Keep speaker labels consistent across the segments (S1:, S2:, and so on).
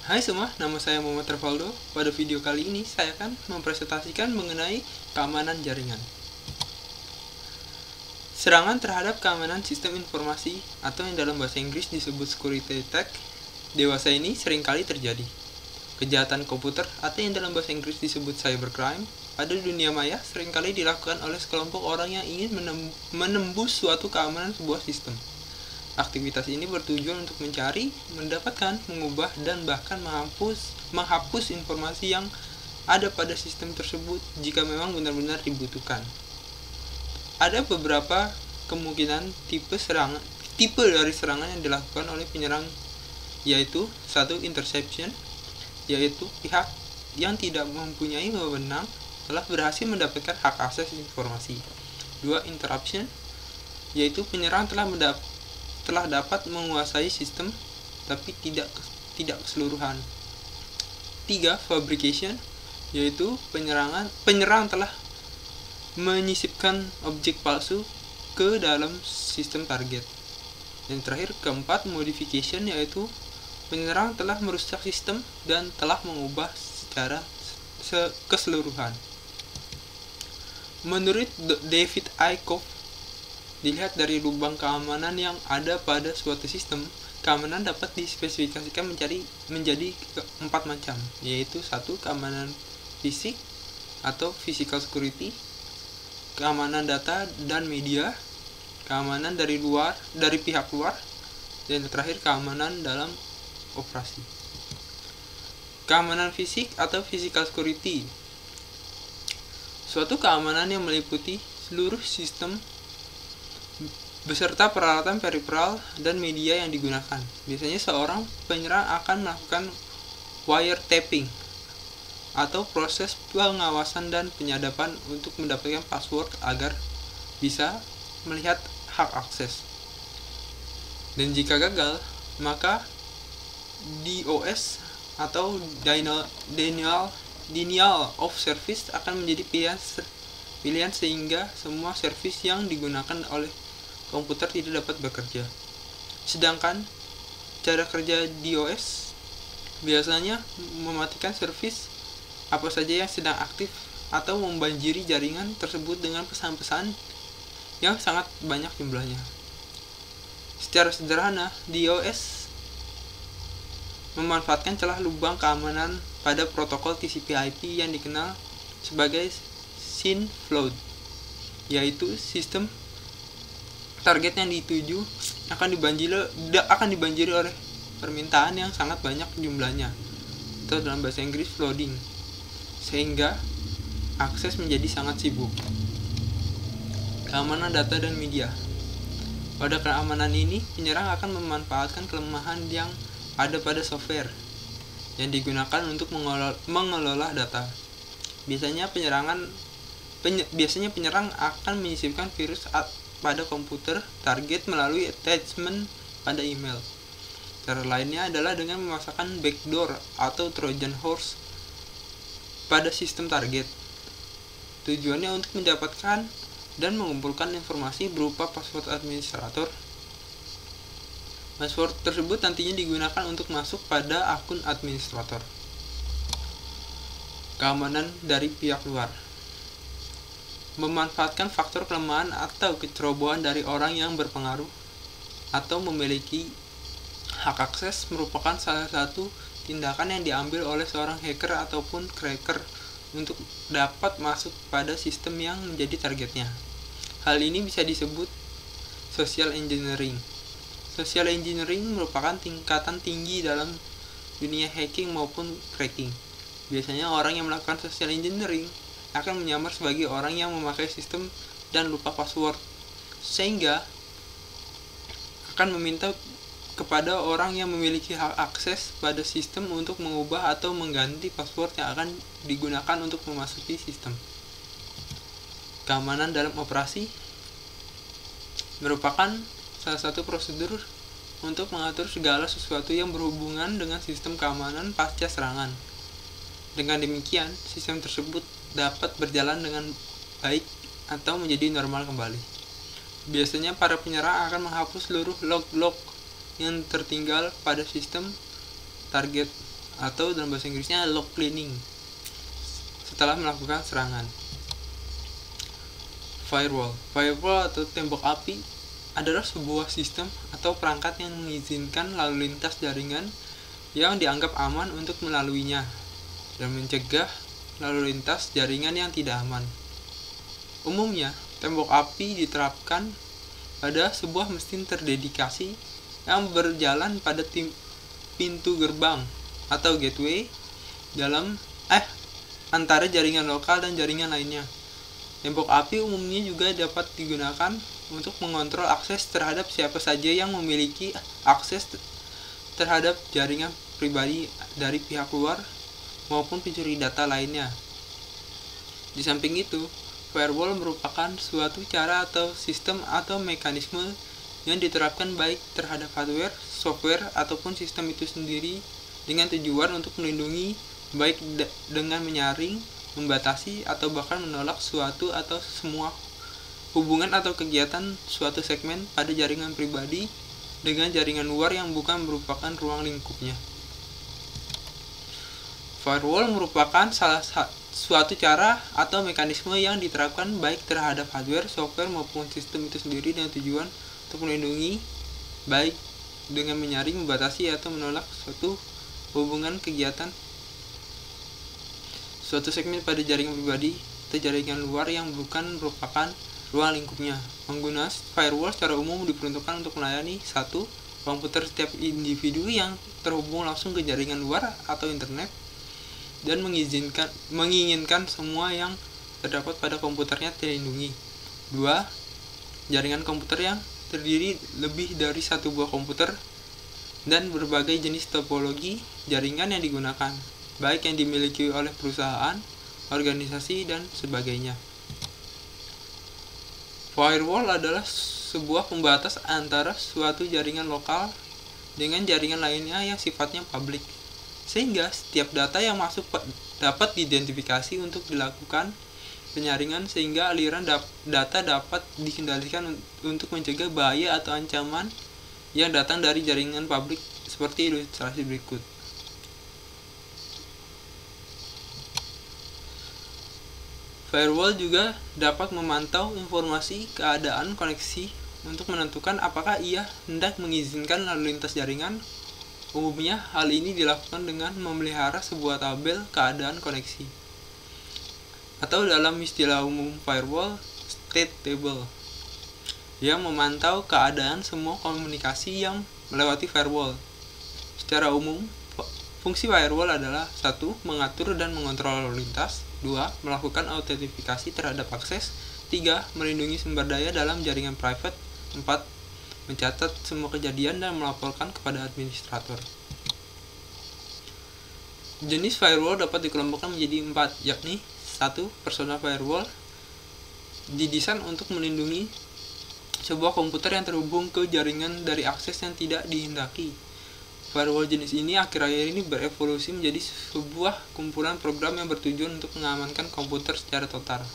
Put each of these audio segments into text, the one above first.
S1: Hai semua, nama saya Muhammad Rivaldo. Pada video kali ini saya akan mempresentasikan mengenai keamanan jaringan. Serangan terhadap keamanan sistem informasi atau yang dalam bahasa Inggris disebut security attack dewasa ini seringkali terjadi. Kejahatan komputer atau yang dalam bahasa Inggris disebut cybercrime pada dunia maya seringkali dilakukan oleh sekelompok orang yang ingin menembus suatu keamanan sebuah sistem. Aktivitas ini bertujuan untuk mencari, mendapatkan, mengubah, dan bahkan menghapus informasi yang ada pada sistem tersebut jika memang benar-benar dibutuhkan. Ada beberapa kemungkinan tipe dari serangan yang dilakukan oleh penyerang, yaitu 1. Interception, yaitu pihak yang tidak mempunyai wewenang telah berhasil mendapatkan hak akses informasi. 2. Interruption, yaitu penyerang telah dapat menguasai sistem tapi tidak keseluruhan. 3. Fabrication, yaitu penyerang telah menyisipkan objek palsu ke dalam sistem target. Dan terakhir, keempat, modification, yaitu penyerang telah merusak sistem dan telah mengubah secara keseluruhan. Menurut David Eickhoff, dilihat dari lubang keamanan yang ada pada suatu sistem, keamanan dapat dispesifikasikan menjadi 4 macam, yaitu 1. Keamanan fisik atau physical security, keamanan data dan media, keamanan dari pihak luar, dan terakhir keamanan dalam operasi. Keamanan fisik atau physical security, suatu keamanan yang meliputi seluruh sistem beserta peralatan peripheral dan media yang digunakan. Biasanya seorang penyerang akan melakukan wiretapping atau proses pengawasan dan penyadapan untuk mendapatkan password agar bisa melihat hak akses. Dan jika gagal, maka DOS atau denial of service akan menjadi pilihan sehingga semua service yang digunakan oleh komputer tidak dapat bekerja. Sedangkan cara kerja DOS biasanya mematikan servis apa saja yang sedang aktif atau membanjiri jaringan tersebut dengan pesan-pesan yang sangat banyak jumlahnya. Secara sederhana, DOS memanfaatkan celah lubang keamanan pada protokol TCP/IP yang dikenal sebagai SYN flood, yaitu sistem target yang dituju akan dibanjiri oleh permintaan yang sangat banyak jumlahnya, atau dalam bahasa Inggris flooding, sehingga akses menjadi sangat sibuk. Keamanan data dan media. Pada keamanan ini, penyerang akan memanfaatkan kelemahan yang ada pada software yang digunakan untuk mengelola data. Biasanya penyerang akan menyisipkan virus pada komputer target melalui attachment pada email. Cara lainnya adalah dengan memasukkan backdoor atau Trojan horse pada sistem target. Tujuannya untuk mendapatkan dan mengumpulkan informasi berupa password administrator. Password tersebut nantinya digunakan untuk masuk pada akun administrator. Keamanan dari pihak luar. Memanfaatkan faktor kelemahan atau kecerobohan dari orang yang berpengaruh atau memiliki hak akses merupakan salah satu tindakan yang diambil oleh seorang hacker ataupun cracker untuk dapat masuk pada sistem yang menjadi targetnya. Hal ini bisa disebut social engineering. Social engineering merupakan tingkatan tinggi dalam dunia hacking maupun cracking. Biasanya orang yang melakukan social engineering akan menyamar sebagai orang yang memakai sistem dan lupa password, sehingga akan meminta kepada orang yang memiliki hak akses pada sistem untuk mengubah atau mengganti password yang akan digunakan untuk memasuki sistem. Keamanan dalam operasi merupakan salah satu prosedur untuk mengatur segala sesuatu yang berhubungan dengan sistem keamanan pasca serangan. Dengan demikian, sistem tersebut dapat berjalan dengan baik atau menjadi normal kembali. Biasanya para penyerang akan menghapus seluruh log-log yang tertinggal pada sistem target atau dalam bahasa Inggrisnya log cleaning setelah melakukan serangan. Firewall atau tembok api adalah sebuah sistem atau perangkat yang mengizinkan lalu lintas jaringan yang dianggap aman untuk melaluinya dan mencegah lalu lintas jaringan yang tidak aman. Umumnya, tembok api diterapkan pada sebuah mesin terdedikasi yang berjalan pada pintu gerbang atau gateway antara jaringan lokal dan jaringan lainnya. Tembok api umumnya juga dapat digunakan untuk mengontrol akses terhadap siapa saja yang memiliki akses terhadap jaringan pribadi dari pihak luar maupun pencuri data lainnya. Di samping itu, firewall merupakan suatu cara atau sistem atau mekanisme yang diterapkan baik terhadap hardware, software, ataupun sistem itu sendiri dengan tujuan untuk melindungi baik dengan menyaring, membatasi, atau bahkan menolak suatu atau semua hubungan atau kegiatan suatu segmen pada jaringan pribadi dengan jaringan luar yang bukan merupakan ruang lingkupnya. Firewall merupakan suatu cara atau mekanisme yang diterapkan baik terhadap hardware, software, maupun sistem itu sendiri dengan tujuan untuk melindungi baik dengan menyaring, membatasi, atau menolak suatu hubungan kegiatan suatu segmen pada jaringan pribadi atau jaringan luar yang bukan merupakan ruang lingkupnya. Pengguna firewall secara umum diperuntukkan untuk melayani satu komputer setiap individu yang terhubung langsung ke jaringan luar atau internet dan menginginkan semua yang terdapat pada komputernya terlindungi. 2. Jaringan komputer yang terdiri lebih dari satu buah komputer dan berbagai jenis topologi jaringan yang digunakan, baik yang dimiliki oleh perusahaan, organisasi, dan sebagainya. Firewall adalah sebuah pembatas antara suatu jaringan lokal dengan jaringan lainnya yang sifatnya publik, sehingga setiap data yang masuk dapat diidentifikasi untuk dilakukan penyaringan sehingga aliran data dapat dikendalikan untuk mencegah bahaya atau ancaman yang datang dari jaringan publik seperti ilustrasi berikut. Firewall juga dapat memantau informasi keadaan koneksi untuk menentukan apakah ia hendak mengizinkan lalu lintas jaringan. Umumnya, hal ini dilakukan dengan memelihara sebuah tabel keadaan koneksi, atau dalam istilah umum firewall, state table, yang memantau keadaan semua komunikasi yang melewati firewall. Secara umum, fungsi firewall adalah 1. Mengatur dan mengontrol lalu lintas, 2. Melakukan autentifikasi terhadap akses, 3. Melindungi sumber daya dalam jaringan private, 4. Mencatat semua kejadian dan melaporkan kepada administrator. Jenis firewall dapat dikelompokkan menjadi 4, yakni 1. Personal firewall didesain untuk melindungi sebuah komputer yang terhubung ke jaringan dari akses yang tidak dihendaki. Firewall jenis ini akhir-akhir ini berevolusi menjadi sebuah kumpulan program yang bertujuan untuk mengamankan komputer secara total.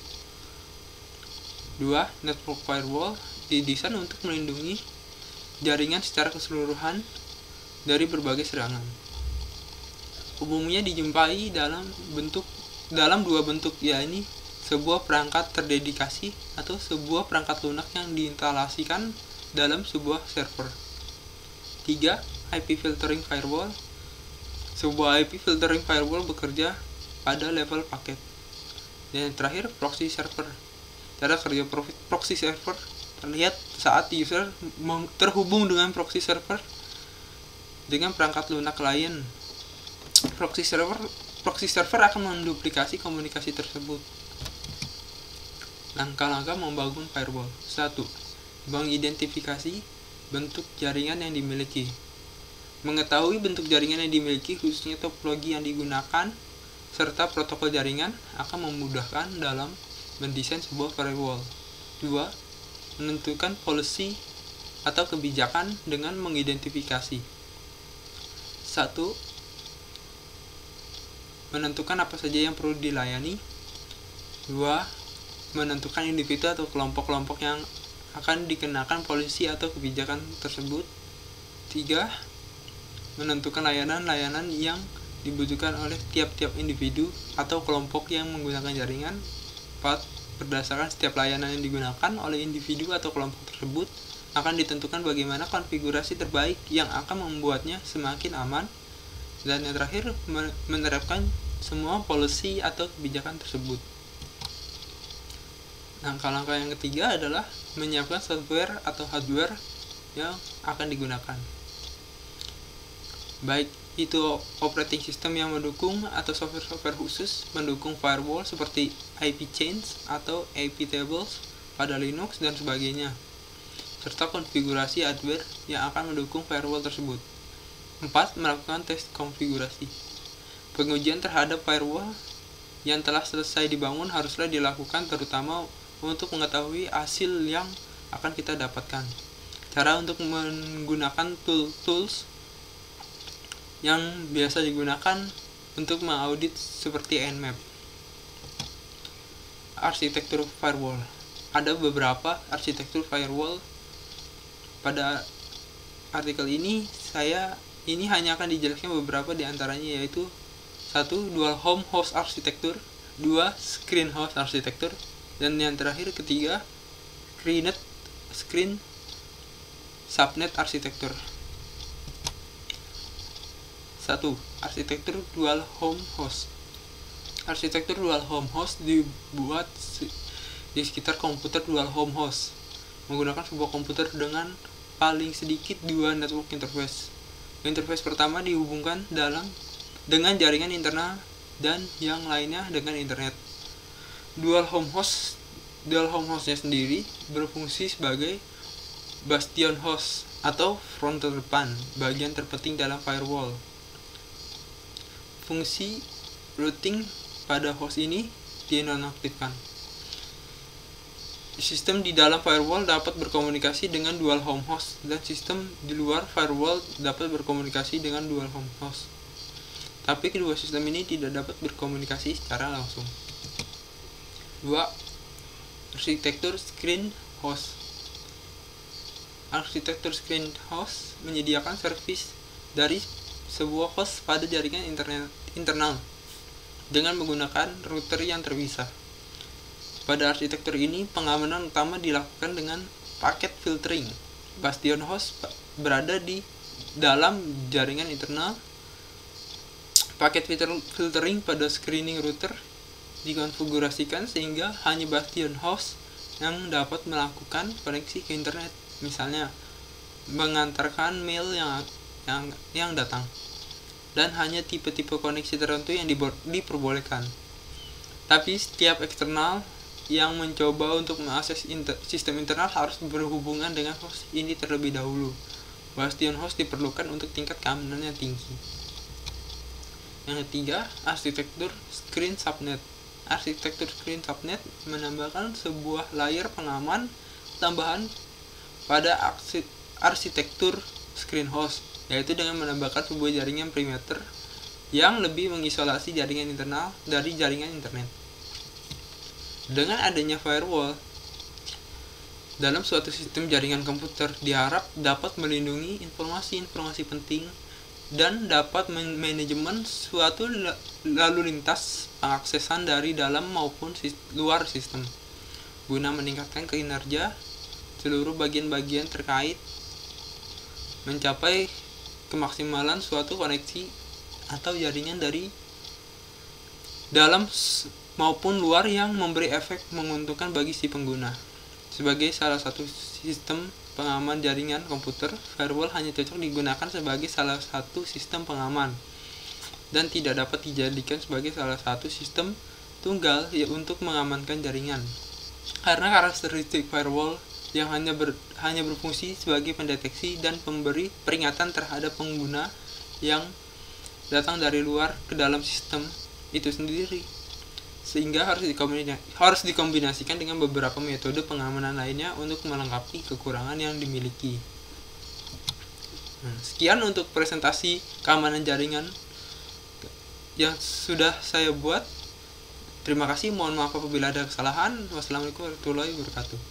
S1: 2. Network firewall didesain untuk melindungi jaringan secara keseluruhan dari berbagai serangan. Umumnya dijumpai dalam dua bentuk, yakni sebuah perangkat terdedikasi atau sebuah perangkat lunak yang diinstalasikan dalam sebuah server. 3. IP filtering firewall. Sebuah IP filtering firewall bekerja pada level paket. Dan yang terakhir, proxy server. Cara kerja proxy server terlihat saat user terhubung dengan proxy server dengan perangkat lunak lain. Proxy server akan menduplikasi komunikasi tersebut. Langkah-langkah membangun firewall. 1. Mengidentifikasi bentuk jaringan yang dimiliki. Mengetahui bentuk jaringan yang dimiliki, khususnya topologi yang digunakan, serta protokol jaringan akan memudahkan dalam mendesain sebuah firewall. 2. Menentukan policy atau kebijakan dengan mengidentifikasi. 1. Menentukan apa saja yang perlu dilayani. 2. Menentukan individu atau kelompok-kelompok yang akan dikenakan polisi atau kebijakan tersebut. 3. Menentukan layanan-layanan yang dibutuhkan oleh tiap-tiap individu atau kelompok yang menggunakan jaringan. 4. Berdasarkan setiap layanan yang digunakan oleh individu atau kelompok tersebut, akan ditentukan bagaimana konfigurasi terbaik yang akan membuatnya semakin aman. Dan yang terakhir, menerapkan semua policy atau kebijakan tersebut. Langkah-langkah yang ketiga adalah menyiapkan software atau hardware yang akan digunakan, baik itu operating system yang mendukung atau software khusus mendukung firewall seperti IP chains atau IP tables pada Linux dan sebagainya, serta konfigurasi hardware yang akan mendukung firewall tersebut. 4. Melakukan tes konfigurasi. Pengujian terhadap firewall yang telah selesai dibangun haruslah dilakukan, terutama untuk mengetahui hasil yang akan kita dapatkan. Cara untuk menggunakan tools yang biasa digunakan untuk mengaudit seperti Nmap. Arsitektur firewall. Ada beberapa arsitektur firewall. Pada artikel ini hanya akan dijelaskan beberapa di antaranya, yaitu 1. Dual home host arsitektur, 2. Screen host arsitektur, dan yang terakhir ketiga screen subnet arsitektur. 1. Arsitektur dual home host. Arsitektur dual home host dibuat di sekitar komputer dual home host, menggunakan sebuah komputer dengan paling sedikit 2 network interface. Interface pertama dihubungkan dengan jaringan internal dan yang lainnya dengan internet. Dual home hostnya sendiri berfungsi sebagai bastion host atau front terdepan, bagian terpenting dalam firewall. Fungsi routing pada host ini dinonaktifkan. Sistem di dalam firewall dapat berkomunikasi dengan dual home host, dan sistem di luar firewall dapat berkomunikasi dengan dual home host. Tapi kedua sistem ini tidak dapat berkomunikasi secara langsung. 2. Arsitektur screen host. Arsitektur screen host menyediakan servis dari sebuah host pada jaringan internet internal dengan menggunakan router yang terpisah. Pada arsitektur ini, pengamanan utama dilakukan dengan paket filtering. Bastion host berada di dalam jaringan internal. Paket filtering pada screening router dikonfigurasikan sehingga hanya bastion host yang dapat melakukan koneksi ke internet, misalnya mengantarkan mail yang datang, dan hanya tipe-tipe koneksi tertentu yang diperbolehkan. Tapi setiap eksternal yang mencoba untuk mengakses sistem internal harus berhubungan dengan host ini terlebih dahulu. Bastion host diperlukan untuk tingkat keamanan yang tinggi. Yang ketiga, arsitektur screen subnet. Arsitektur screen subnet menambahkan sebuah layer pengaman tambahan pada arsitektur screen host, yaitu dengan menambahkan sebuah jaringan perimeter yang lebih mengisolasi jaringan internal dari jaringan internet. Dengan adanya firewall dalam suatu sistem jaringan komputer, diharap dapat melindungi informasi-informasi penting dan dapat manajemen suatu lalu lintas pengaksesan dari dalam maupun luar sistem, guna meningkatkan kinerja seluruh bagian-bagian terkait, mencapai kemaksimalan suatu koneksi atau jaringan dari dalam maupun luar yang memberi efek menguntungkan bagi si pengguna. Sebagai salah satu sistem pengaman jaringan komputer, firewall hanya cocok digunakan sebagai salah satu sistem pengaman dan tidak dapat dijadikan sebagai salah satu sistem tunggal untuk mengamankan jaringan. Karena karakteristik firewall yang hanya berfungsi sebagai pendeteksi dan pemberi peringatan terhadap pengguna yang datang dari luar ke dalam sistem itu sendiri, sehingga harus dikombinasikan dengan beberapa metode pengamanan lainnya untuk melengkapi kekurangan yang dimiliki. Sekian untuk presentasi keamanan jaringan yang sudah saya buat. Terima kasih, mohon maaf apabila ada kesalahan. Wassalamualaikum warahmatullahi wabarakatuh.